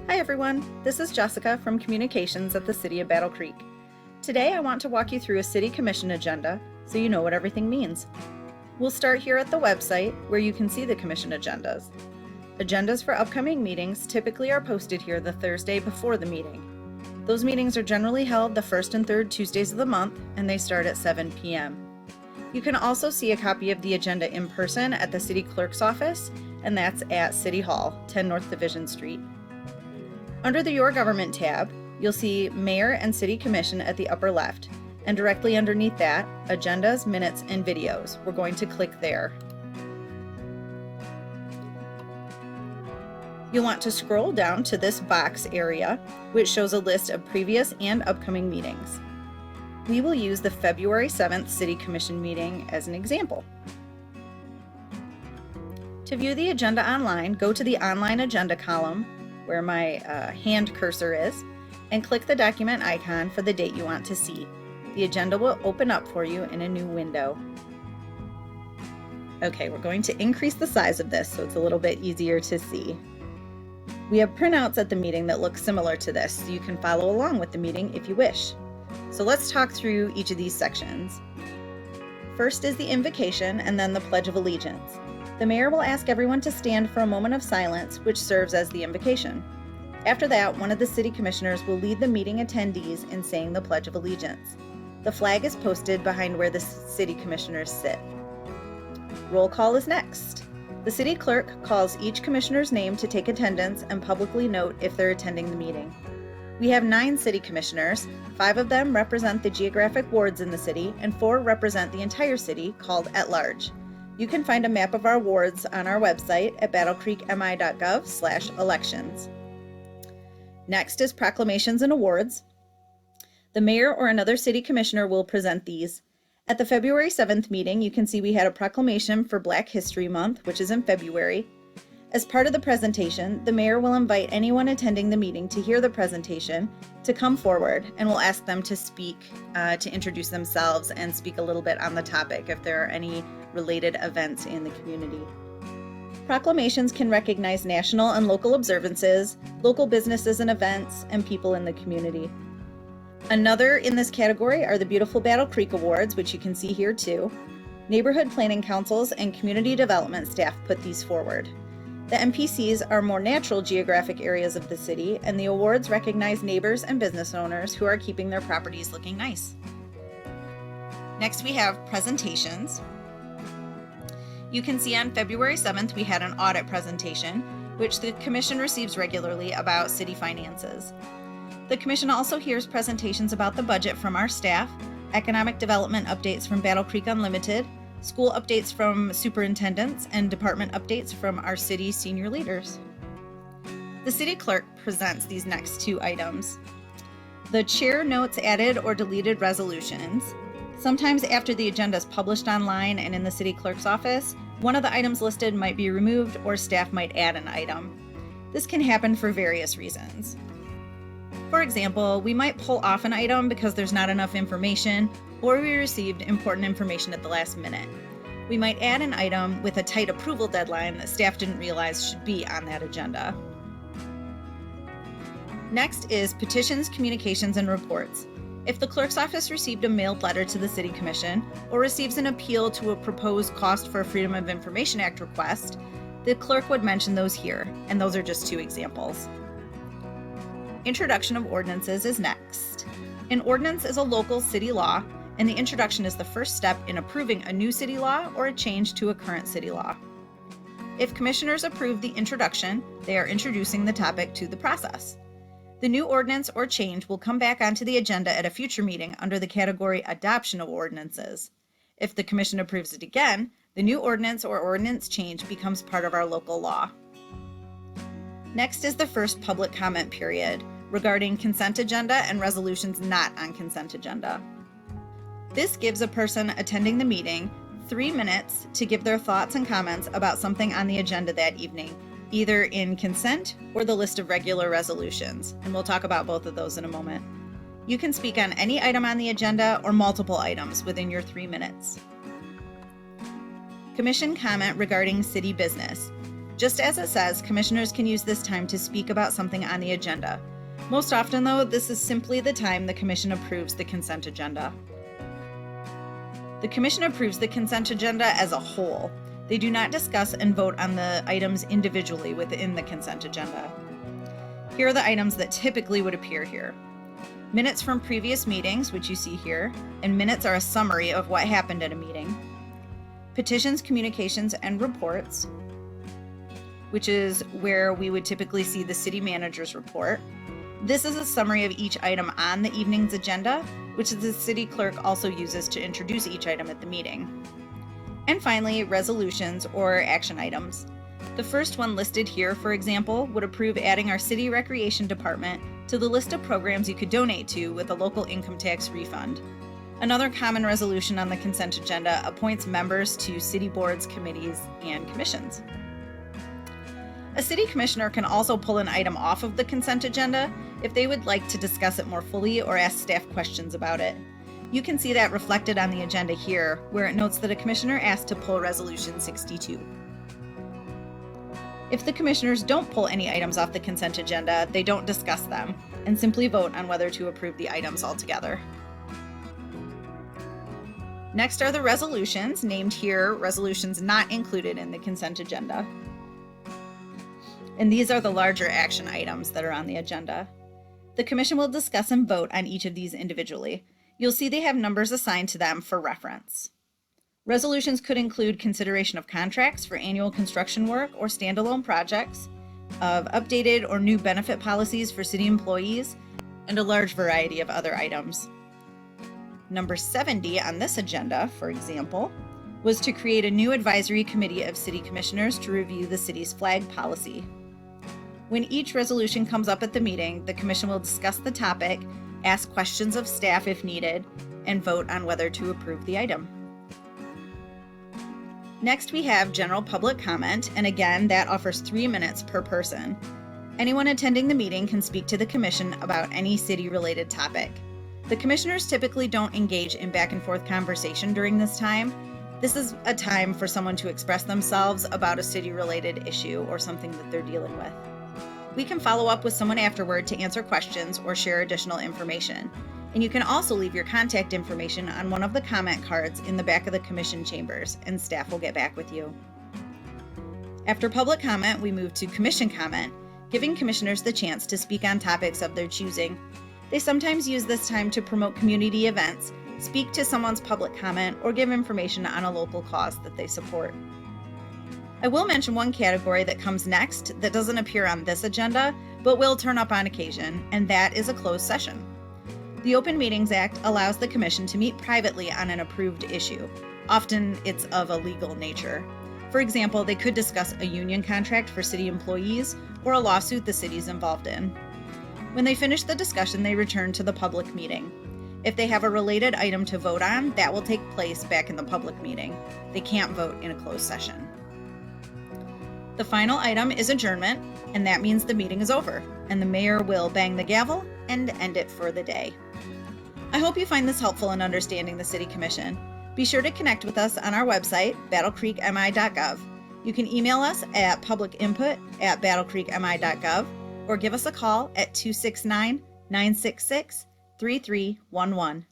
Hi everyone, this is Jessica from Communications at the City of Battle Creek. Today I want to walk you through a City Commission agenda so you know what everything means. We'll start here at the website where you can see the Commission agendas. Agendas for upcoming meetings typically are posted here the Thursday before the meeting. Those meetings are generally held the first and third Tuesdays of the month and they start at 7 p.m. You can also see a copy of the agenda in person at the City Clerk's office, and that's at City Hall, 10 North Division Street. Under the Your Government tab, you'll see Mayor and City Commission at the upper left, and directly underneath that, Agendas, Minutes, and Videos. We're going to click there. You'll want to scroll down to this box area, which shows a list of previous and upcoming meetings. We will use the February 7th City Commission meeting as an example. To view the agenda online, go to the Online Agenda column, where my hand cursor is, and click the document icon for the date you want to see. The agenda will open up for you in a new window. Okay, we're going to increase the size of this so it's a little bit easier to see. We have printouts at the meeting that look similar to this, so you can follow along with the meeting if you wish. So let's talk through each of these sections. First is the invocation and then the Pledge of Allegiance. The mayor will ask everyone to stand for a moment of silence, which serves as the invocation. After that, one of the city commissioners will lead the meeting attendees in saying the Pledge of Allegiance. The flag is posted behind where the city commissioners sit. Roll call is next. The city clerk calls each commissioner's name to take attendance and publicly note if they're attending the meeting. We have 9 city commissioners. 5 of them represent the geographic wards in the city, and 4 represent the entire city, called at large. You can find a map of our wards on our website at battlecreekmi.gov/elections. Next is Proclamations and Awards. The mayor or another city commissioner will present these. At the February 7th meeting, you can see we had a proclamation for Black History Month, which is in February. As part of the presentation, the mayor will invite anyone attending the meeting to hear the presentation to come forward, and will ask them to speak, to introduce themselves and speak a little bit on the topic if there are any related events in the community. Proclamations can recognize national and local observances, local businesses and events, and people in the community. Another in this category are the beautiful Battle Creek Awards, which you can see here too. Neighborhood planning councils and community development staff put these forward. The MPCs are more natural geographic areas of the city, and the awards recognize neighbors and business owners who are keeping their properties looking nice. Next, we have presentations. You can see on February 7th, we had an audit presentation, which the Commission receives regularly about city finances. The Commission also hears presentations about the budget from our staff, economic development updates from Battle Creek Unlimited, school updates from superintendents, and department updates from our city senior leaders. The city clerk presents these next 2 items. The chair notes added or deleted resolutions. Sometimes after the agenda is published online and in the city clerk's office, one of the items listed might be removed or staff might add an item. This can happen for various reasons. For example, we might pull off an item because there's not enough information, or we received important information at the last minute. We might add an item with a tight approval deadline that staff didn't realize should be on that agenda. Next is Petitions, Communications, and Reports. If the clerk's office received a mailed letter to the City Commission or receives an appeal to a proposed Cost for Freedom of Information Act request, the clerk would mention those here, and those are just 2 examples. Introduction of ordinances is next. An ordinance is a local city law, and the introduction is the first step in approving a new city law or a change to a current city law. If commissioners approve the introduction, they are introducing the topic to the process. The new ordinance or change will come back onto the agenda at a future meeting under the category Adoption of Ordinances. If the commission approves it again, the new ordinance or ordinance change becomes part of our local law. Next is the first public comment period regarding consent agenda and resolutions not on consent agenda. This gives a person attending the meeting 3 minutes to give their thoughts and comments about something on the agenda that evening, either in consent or the list of regular resolutions, and we'll talk about both of those in a moment. You can speak on any item on the agenda or multiple items within your 3 minutes. Commission comment regarding city business. Just as it says, commissioners can use this time to speak about something on the agenda. Most often, though, this is simply the time the commission approves the consent agenda. The commission approves the consent agenda as a whole. They do not discuss and vote on the items individually within the consent agenda. Here are the items that typically would appear here. Minutes from previous meetings, which you see here, and minutes are a summary of what happened at a meeting. Petitions, communications, and reports, which is where we would typically see the city manager's report. This is a summary of each item on the evening's agenda, which the city clerk also uses to introduce each item at the meeting. And finally, resolutions or action items. The first one listed here, for example, would approve adding our city recreation department to the list of programs you could donate to with a local income tax refund. Another common resolution on the consent agenda appoints members to city boards, committees, and commissions. A city commissioner can also pull an item off of the consent agenda if they would like to discuss it more fully or ask staff questions about it. You can see that reflected on the agenda here, where it notes that a commissioner asked to pull Resolution 62. If the commissioners don't pull any items off the consent agenda, they don't discuss them and simply vote on whether to approve the items altogether. Next are the resolutions, named here resolutions not included in the consent agenda. And these are the larger action items that are on the agenda. The commission will discuss and vote on each of these individually. You'll see they have numbers assigned to them for reference. Resolutions could include consideration of contracts for annual construction work or standalone projects, of updated or new benefit policies for city employees, and a large variety of other items. Number 70 on this agenda, for example, was to create a new advisory committee of city commissioners to review the city's flag policy. When each resolution comes up at the meeting, the commission will discuss the topic, ask questions of staff if needed, and vote on whether to approve the item. Next, we have general public comment, and again, that offers 3 minutes per person. Anyone attending the meeting can speak to the commission about any city-related topic. The commissioners typically don't engage in back and forth conversation during this time. This is a time for someone to express themselves about a city-related issue or something that they're dealing with. We can follow up with someone afterward to answer questions or share additional information. And you can also leave your contact information on one of the comment cards in the back of the commission chambers, and staff will get back with you. After public comment, we move to commission comment, giving commissioners the chance to speak on topics of their choosing. They sometimes use this time to promote community events, speak to someone's public comment, or give information on a local cause that they support. I will mention one category that comes next that doesn't appear on this agenda, but will turn up on occasion, and that is a closed session. The Open Meetings Act allows the commission to meet privately on an approved issue. Often it's of a legal nature. For example, they could discuss a union contract for city employees or a lawsuit the city is involved in. When they finish the discussion, they return to the public meeting. If they have a related item to vote on, that will take place back in the public meeting. They can't vote in a closed session. The final item is adjournment, and that means the meeting is over, and the mayor will bang the gavel and end it for the day. I hope you find this helpful in understanding the City Commission. Be sure to connect with us on our website, battlecreekmi.gov. You can email us at publicinput@battlecreekmi.gov or give us a call at 269-966-3311.